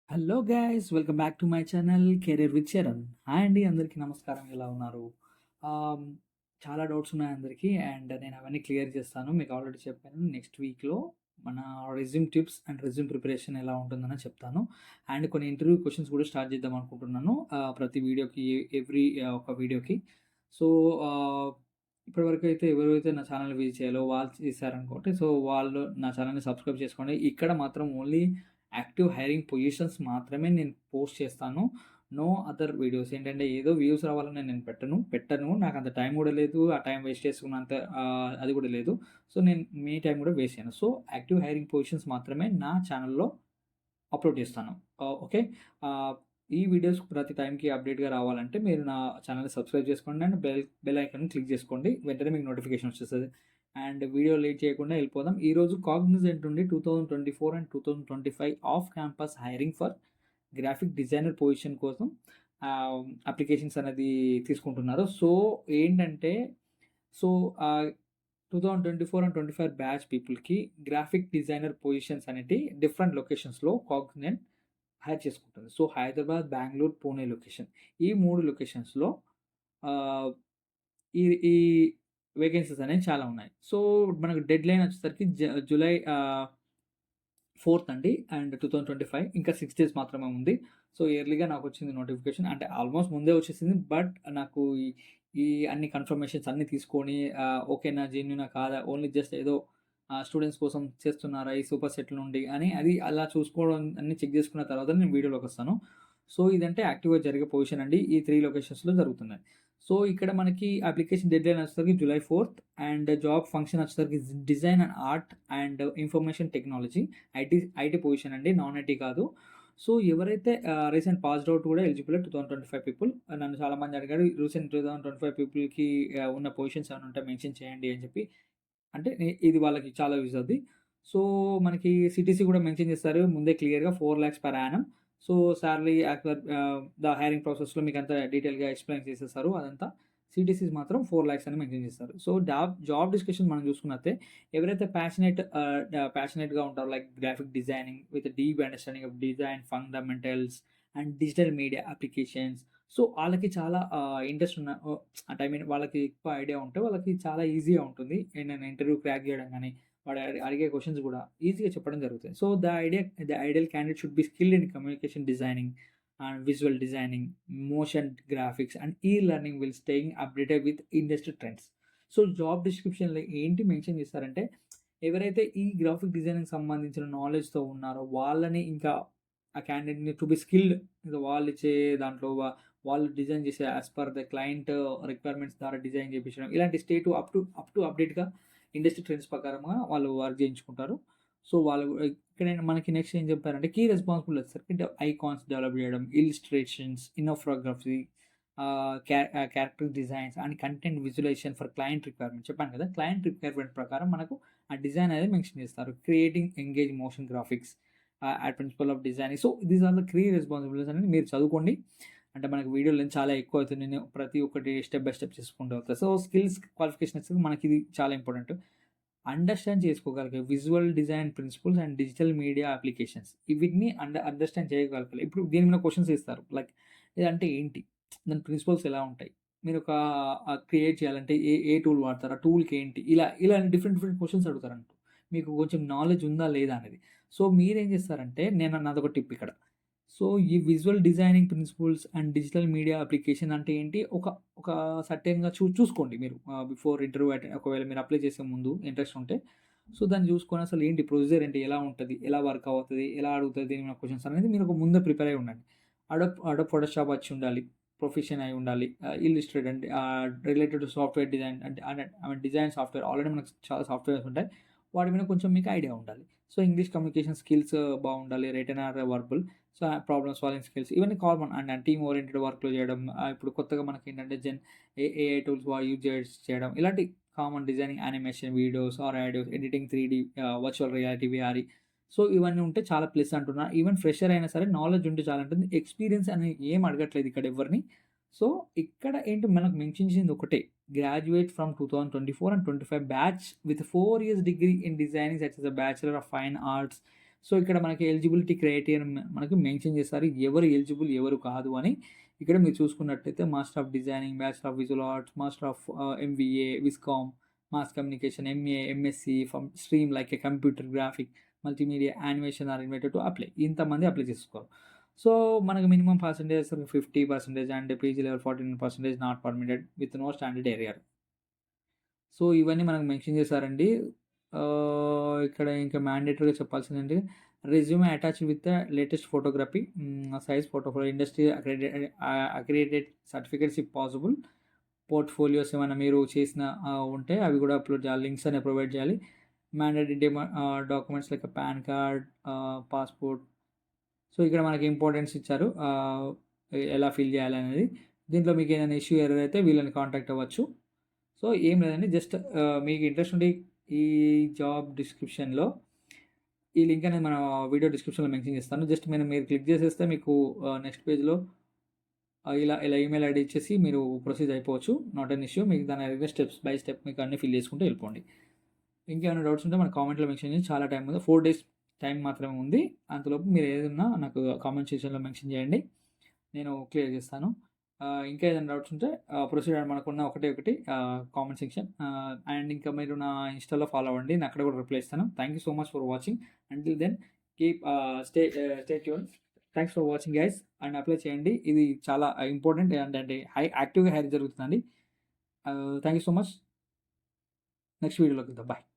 Hello guys welcome back to my channel career with Charan. Hi అండి, అందరికీ నమస్కారం. ఎలా ఉన్నారు? ఆమ్, చాలా డౌట్స్ ఉన్నాయి అందరికీ అండ్ నేను అవన్నీ క్లియర్ చేస్తాను. మీకు ఆల్రెడీ చెప్పాను, నెక్స్ట్ వీక్లో మన resume tips and resume preparation ఎలా ఉంటుందని చెప్తాను. అండ్ కొన్ని ఇంటర్వ్యూ క్వశ్చన్స్ కూడా స్టార్ట్ చేద్దాం అనుకుంటున్నాను, ప్రతి వీడియోకి, ఎవ్రీ ఒక వీడియోకి. సో ఇప్పటివరకు అయితే ఎవరైతే నా ఛానల్ విజిట్ చేయాలో వాళ్ళు చేశారనుకోండి, సో వాళ్ళు నా ఛానల్ని సబ్స్క్రైబ్ చేసుకోండి. ఇక్కడ మాత్రం ఓన్లీ యాక్టివ్ హైరింగ్ పొజిషన్స్ మాత్రమే నేను పోస్ట్ చేస్తాను. No other videos. ఏంటంటే ఏదో వ్యూస్ రావాలని నేను పెట్టను. నాకు అంత టైం కూడా లేదు. ఆ టైం వేస్ట్ చేసుకున్నంత అది కూడా లేదు. సో నేను మీ టైం కూడా వేస్ట్ చేయను. సో యాక్టివ్ హైరింగ్ పొజిషన్స్ మాత్రమే నా ఛానల్‌లో అప్లోడ్ చేస్తాను. ఓకే. ఈ వీడియోస్ ప్రతి టైంకి అప్డేట్‌గా రావాలంటే మీరు నా ఛానల్‌ని సబ్స్క్రైబ్ చేసుకోండి అండ్ బెల్ ఐకాన్ క్లిక్ చేసుకోండి. వెంటనే మీకు నోటిఫికేషన్ వచ్చేస్తది. అండ్ వీడియో లేట్ చేయకుండా వెళ్ళిపోదాం. ఈరోజు కాగ్నిజెంట్ నుండి 2024 and 2025 off campus hiring for graphic designer position కోసం అప్లికేషన్స్ అనేది తీసుకుంటున్నారు. సో ఏంటంటే, సో 2024 అండ్ 25 బ్యాచ్ పీపుల్‌కి గ్రాఫిక్ డిజైనర్ పొజిషన్స్ అనేటివి డిఫరెంట్ లొకేషన్స్‌లో కాగ్నిజెంట్ హైర్ చేసుకుంటుంది. So Hyderabad, Bengaluru, Pune location. ఈ 3 లొకేషన్స్‌లో ఆహ్, ఈ ఈ వేకెన్సీస్ అనేవి చాలా ఉన్నాయి. సో మనకు డెడ్‌లైన్ వచ్చేసరికి జూలై 4థ్ అండి. అండ్ 2025 ఇంకా 6 డేస్ మాత్రమే ఉంది. సో ఎర్లీగా నాకొచ్చింది నోటిఫికేషన్. అంటే ఆల్మోస్ట్ ముందే వచ్చేసింది. బట్ నాకు ఈ ఈ అన్ని కన్ఫర్మేషన్స్ అన్నీ తీసుకొని ఓకేనా, జెన్యూనా కాదా, ఓన్లీ జస్ట్ ఏదో స్టూడెంట్స్ కోసం చేస్తున్నారా ఈ సూపర్ సెట్ నుండి అని అది అలా చూసుకోవడం అన్నీ చెక్ చేసుకున్న తర్వాత నేను వీడియోలోకొస్తాను. సో ఇదంటే యాక్టివ్‌గా జరిగే పొజిషన్ అండి. ఈ 3 లొకేషన్స్‌లో జరుగుతున్నాయి. సో ఇక్కడ మనకి అప్లికేషన్ డెడ్‌లైన్ వచ్చేసరికి జూలై 4థ్ అండ్ జాబ్ ఫంక్షన్ వచ్చేసరికి design and art and information technology. IT position అండి. నాన్ ఐటీ కాదు. సో ఎవరైతే రీసెంట్ పాస్డ్ ఔట్ కూడా ఎలిజిబుల్ 2025 పీపుల్. నన్ను చాలామంది అడిగారు, రీసెంట్ 2025 పీపుల్‌కి ఉన్న పొజిషన్స్ ఏమైనా ఉంటే మెన్షన్ చేయండి అని చెప్పి. అంటే ఇది వాళ్ళకి చాలా యూజ్ అవుద్ది. సో మనకి సీటీసీ కూడా మెన్షన్ చేస్తారు ముందే క్లియర్‌గా 4,00,000 per annum. So salary the hiring ప్రాసెస్‌లో మీకంతా డీటెయిల్‌గా ఎక్స్‌ప్లెయిన్ చేసేస్తారు అదంతా. సీటీసీస్ మాత్రం 4,00,000 అని మెన్షన్ చేస్తారు. సో జాబ్ డిస్కషన్ మనం చూసుకున్నట్టే ఎవరైతే ప్యాషనేట్‌గా ఉంటారో like graphic designing with deep understanding of design fundamentals and digital media applications. So ఆళ్ళకి చాలా ఇంట్రెస్ట్ ఉన్న అంటే ఐ మీన్ వాళ్ళకి ఎక్కువ ఐడియా ఉంటే వాళ్ళకి చాలా ఈజీగా ఉంటుంది. ఏంటంటే ఇంటర్వ్యూ క్రాక్ చేయడం గాని, వాడు అడిగే క్వెషన్స్ గూడా ఈజీగా చెప్పడం జరుగుతుంది. So the ideal candidate should be skilled in communication designing and visual designing, motion graphics and learning will staying updated with industry trends. So job డిస్క్రిప్షన్‌లో ఏంటి మెన్షన్ చేస్తారంటే, ఎవరైతే ఈ గ్రాఫిక్ డిజైనింగ్‌కి సంబంధించిన నాలెడ్జ్‌తో ఉన్నారో వాళ్ళని ఇంకా ఆ క్యాండిడేట్‌ని టు బి స్కిల్డ్ వాళ్ళిచ్చే దాంట్లో వాళ్ళు డిజైన్ చేసే as per the client requirements ద్వారా డిజైన్ చేపించడం. ఇలాంటి అప్ టు అప్‌డేట్‌గా ఇండస్ట్రీ ట్రెండ్స్ ప్రకారంగా వాళ్ళు వర్క్ చేయించుకుంటారు. సో వాళ్ళు ఇక్కడ మనకి నెక్స్ట్ ఏం చెప్పారంటే కీ రెస్పాన్సిబుల్ వచ్చేసరికి ఐకాన్స్ డెవలప్ చేయడం, illustrations, infography, character designs and content visualization for client requirement. చెప్పాను కదా! క్లయింట్ రిక్వైర్మెంట్ ప్రకారం మనకు ఆ డిజైన్ అనేది మెన్షన్ చేస్తారు. Creating engage motion graphics principle of designing. So these are the key responsibilities అనేది మీరు చదువుకోండి. అంటే మనకి వీడియో లెంత్ చాలా ఎక్కువ అవుతుంది. నేను ప్రతి ఒక్కటి స్టెప్ బై స్టెప్ చేసుకుంటూ వెళ్తా. సో స్కిల్స్ క్వాలిఫికేషన్ వచ్చేసి మనకి ఇది చాలా ఇంపార్టెంట్. అండర్‌స్టాండ్ చేసుకోగలిగే visual design principles and digital media applications. వీటిని అండర్‌స్టాండ్ చేయగలగాలి. ఇప్పుడు దీని మీద క్వెషన్స్ ఇస్తారు. లైక్ ఇదంటే ఏంటి? దాని ప్రిన్సిపల్స్ ఎలా ఉంటాయి? మీరొక క్రియేట్ చేయాలంటే ఏ టూల్ వాడతారు? ఆ టూల్‌కి ఏంటి? ఇలా డిఫరెంట్ క్వెషన్స్ అడుగుతారన్నట్టు. మీకు కొంచెం నాలెడ్జ్ ఉందా? లేదా? అనేది. సో మీరేం చేస్తారంటే నాదొక టిప్ ఇక్కడ. సో ఈ visual designing principles and digital media application అంటే ఏంటి? ఒక సర్టెన్‌గా చూసుకోండి మీరు. బిఫోర్ ఇంటర్వ్యూ ఒకవేళ మీరు అప్లై చేసే ముందు ఇంట్రెస్ట్ ఉంటే. సో దాన్ని చూసుకొని అసలు ఏంటి ప్రొసీజర్ ఏంటి? ఎలా ఉంటది? ఎలా వర్క్ అవుతది? ఎలా అడుగుతది? దీని మీద క్వెషన్స్ అనేది మీరు ఒక ముందే ప్రిపేర్ అయ్యి ఉండండి. అడోబ్ ఫోటోషాప్ వచ్చి ఉండాలి. ప్రొఫెషన్ అయి ఉండాలి. ఇల్లుస్ట్రేట్ అంటే రిలేటెడ్ టు సాఫ్ట్‌వేర్ డిజైన్ అంటే I mean design software already మనకు చాలా సాఫ్ట్‌వేర్స్ ఉంటాయి. వాటి మీద కొంచెం మీకు ఐడియా ఉండాలి. సో ఇంగ్లీష్ కమ్యూనికేషన్ స్కిల్స్ బావుండాలి. Written or verbal. So problem solving skills ఇవన్నీ కామన్. అండ్ టీమ్ ఓరియెంటెడ్ వర్క్‌లో చేయడం. ఇప్పుడు కొత్తగా మనకేంటంటే ఏఐ టూల్స్ యూజ్ చేయడం. ఇలాంటి common designing, animation, videos or audios, editing 3 virtual reality, వీఆర్‌ఈ. సో ఇవన్నీ ఉంటే చాలా ప్లస్ అంటున్నా. ఈవెన్ ఫ్రెషర్ అయినా సరే నాలెడ్జ్ ఉంటే చాలంటుంది. ఎక్స్‌పీరియన్స్ అని ఏం అడగట్లేదు ఇక్కడ ఎవ్వరిని. సో ఇక్కడ ఏంటి మనకు మెన్షన్ చేసింది ఒకటే. Graduate from 2024 and 25 batch with 4 years degree in designing such as bachelor of fine arts so, ఇక్కడ మనకి ఎలిజిబిలిటీ క్రైటీరియా మనకు మెన్షన్ చేస్తారు. ఎవరు ఎలిజిబుల్, ఎవరు కాదు అని. ఇక్కడ మీరు చూసుకున్నట్టయితే master of designing, bachelor of visual arts, master of MBA, viscom, mass communication, MA, MSc from stream like a computer graphic, multimedia, animation are invited to apply. ఇంతమంది అప్లై చేసుకోరు. సో, మనకు minimum percentage 50% and PG level 49% not permitted with no standard arrear. So, ఇవన్నీ మనకు mention చేశారండి. ఇక్కడ ఇంకా మ్యాండేటరీగా చెప్పాల్సిందేంటి, resume attached with the latest photography size photo for industry accredited certificates if possible. Portfolios ఏమైనా మీరు చేసిన ఉంటే అవి కూడా అప్‌లోడ్ చేయాలి. లింక్స్ అనేవి ప్రొవైడ్ చేయాలి. Mandatory documents like pan card, passport. So, ఇక్కడ మనకి ఇంపార్టెన్స్ ఇచ్చారు. ఎలా ఫిల్ చేయాలనేది. దీంట్లో మీకు ఏదైనా ఇష్యూ, ఎర్రర్ అయితే వీళ్ళని కాంటాక్ట్ అవ్వచ్చు. సో, ఏం లేదండి, జస్ట్ మీకు ఇంట్రెస్ట్ ఉంటే ఈ జాబ్ డిస్క్రిప్షన్‌లో ఈ లింక్ అనేది మన వీడియో డిస్క్రిప్షన్‌లో మెన్షన్ చేస్తాను. జస్ట్ మీరు క్లిక్ చేసేస్తే మీకు నెక్స్ట్ పేజ్‌లో ఇలా ఈమెయిల్ ఐడీ ఇచ్చేసి మీరు ప్రొసీడ్ అయిపోవచ్చు. Not an issue. మీకు దాని అడిగిన స్టెప్స్ బై స్టెప్ మీకు అన్నీ ఫిల్ చేసుకుంటూ వెళ్ళిపోండి. ఇంకేమైనా డౌట్స్ ఉంటే మన కామెంట్‌లో మెన్షన్ చేయండి. చాలా టైం ఉంది. 4 డేస్ టైం మాత్రమే ఉంది. అంతలోపు మీరు ఏదున్నా నాకు కామెంట్ సెక్షన్‌లో మెన్షన్ చేయండి. నేను క్లియర్ చేస్తాను. ఇంకా ఏదైనా డౌట్స్ ఉంటే ప్రొసీడ్ మనకున్న ఒకటి కామెంట్ సెక్షన్. అండ్ ఇంకా మీరు నా ఇన్‌స్టాలో ఫాలో అవ్వండి. నేను అక్కడ కూడా రిప్లై ఇస్తాను. Thank you so much for watching. Until then keep stay tune. Thanks for watching guys. And apply చేయండి. ఇది చాలా ఇంపార్టెంట్ అంటే యాక్టివ్‌గా హైర్ జరుగుతుందండి. Thank you so much. Next వీడియోలో కలుద్దాం. బాయ్.